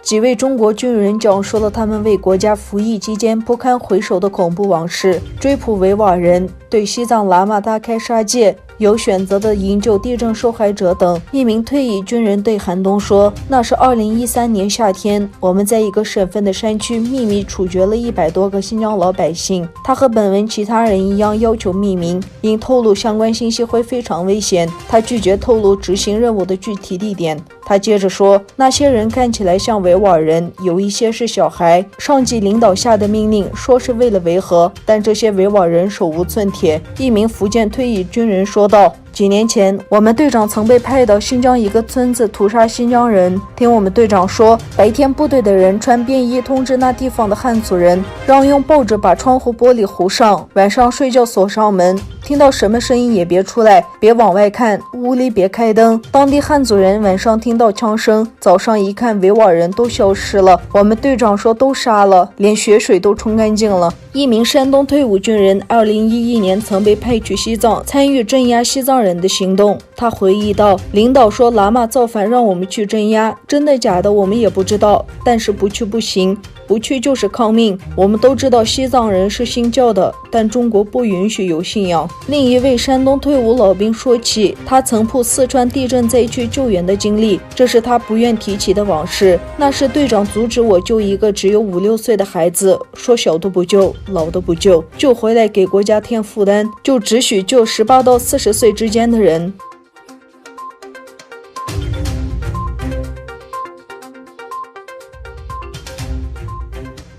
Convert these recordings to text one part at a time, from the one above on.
几位中国军人讲述了他们为国家服役期间不堪回首的恐怖往事，追捕维吾尔人，对西藏喇嘛大开杀戒，有选择的营救地震受害者等。一名退役军人对韩东说，那是2013年夏天，我们在一个省份的山区秘密处决了100多个新疆老百姓。他和本文其他人一样要求匿名，因透露相关信息会非常危险，他拒绝透露执行任务的具体地点。他接着说，那些人看起来像维吾尔人，有一些是小孩，上级领导下的命令说是为了维和，但这些维吾尔人手无寸铁。一名福建退役军人说道，几年前，我们队长曾被派到新疆一个村子屠杀新疆人。听我们队长说，白天部队的人穿便衣通知那地方的汉族人，让用报纸把窗户玻璃糊上，晚上睡觉锁上门，听到什么声音也别出来，别往外看，屋里别开灯。当地汉族人晚上听到枪声，早上一看维吾尔人都消失了。我们队长说都杀了，连血水都冲干净了。一名山东退伍军人2011年曾被派去西藏，参与镇压西藏人的行动。他回忆道，领导说喇嘛造反让我们去镇压，真的假的我们也不知道，但是不去不行，不去就是抗命。我们都知道西藏人是信教的，但中国不允许有信仰。另一位山东退伍老兵说起他曾赴四川地震灾区救援的经历，这是他不愿提起的往事。那时队长阻止我救一个只有5、6岁的孩子，说小的不救，老的不救，救回来给国家添负担，就只许救18到40岁之间的人。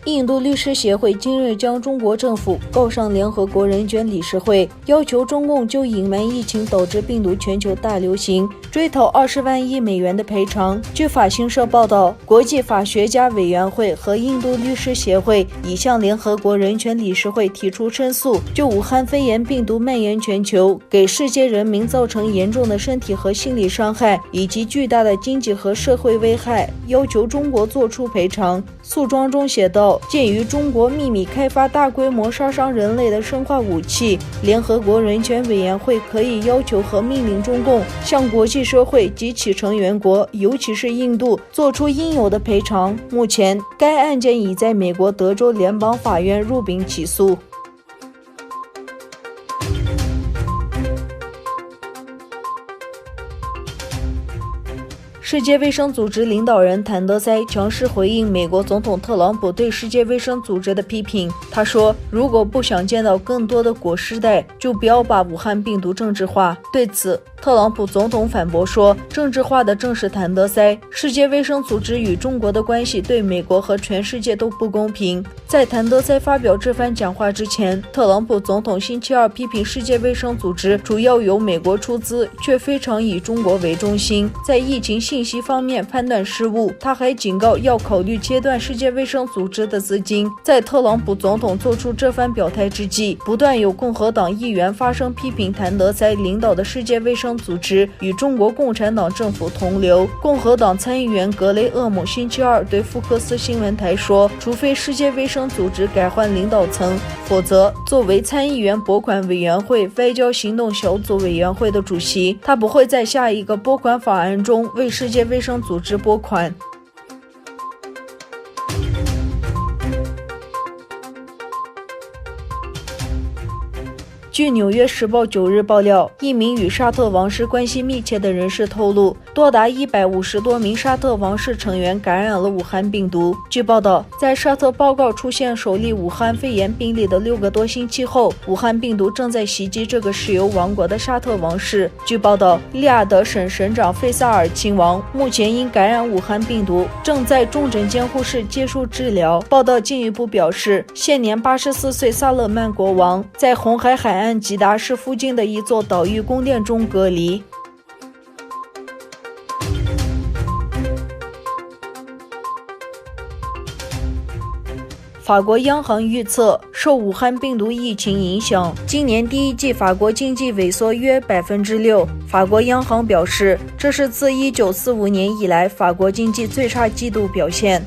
印度律师协会今日将中国政府告上联合国人权理事会，要求中共就隐瞒疫情导致病毒全球大流行，追讨20万亿美元的赔偿。据法新社报道，国际法学家委员会和印度律师协会已向联合国人权理事会提出申诉，就武汉肺炎病毒蔓延全球，给世界人民造成严重的身体和心理伤害，以及巨大的经济和社会危害，要求中国作出赔偿。诉状中写道，鉴于中国秘密开发大规模杀伤人类的生化武器，联合国人权委员会可以要求和命令中共向国际社会及其成员国，尤其是印度，做出应有的赔偿。目前，该案件已在美国德州联邦法院入禀起诉。世界卫生组织领导人谭德塞强势回应美国总统特朗普对世界卫生组织的批评。他说，如果不想见到更多的果实袋，就不要把武汉病毒政治化。对此，特朗普总统反驳说，政治化的正是谭德塞。世界卫生组织与中国的关系对美国和全世界都不公平。在谭德塞发表这番讲话之前，特朗普总统星期二批评世界卫生组织主要由美国出资，却非常以中国为中心，在疫情信息方面判断失误。他还警告要考虑切断世界卫生组织的资金。在特朗普总统做出这番表态之际，不断有共和党议员发声批评谭德塞领导的世界卫生组织与中国共产党政府同流。共和党参议员格雷厄姆星期二对福克斯新闻台说，除非世界卫生组织改换领导层，否则作为参议员拨款委员会外交行动小组委员会的主席，他不会在下一个拨款法案中为世界卫生组织拨款。据《纽约时报》9日爆料，一名与沙特王室关系密切的人士透露，多达150多名沙特王室成员感染了武汉病毒。据报道，在沙特报告出现首例武汉肺炎病例的6个多星期后，武汉病毒正在袭击这个石油王国的沙特王室。据报道，利雅得省省长费萨尔亲王目前因感染武汉病毒，正在重症监护室接受治疗。报道进一步表示，现年84岁萨勒曼国王在红海海岸吉达市附近的一座岛屿宫殿中隔离。法国央行预测，受武汉病毒疫情影响，今年第一季法国经济萎缩约6%。法国央行表示，这是自1945年以来法国经济最差季度表现。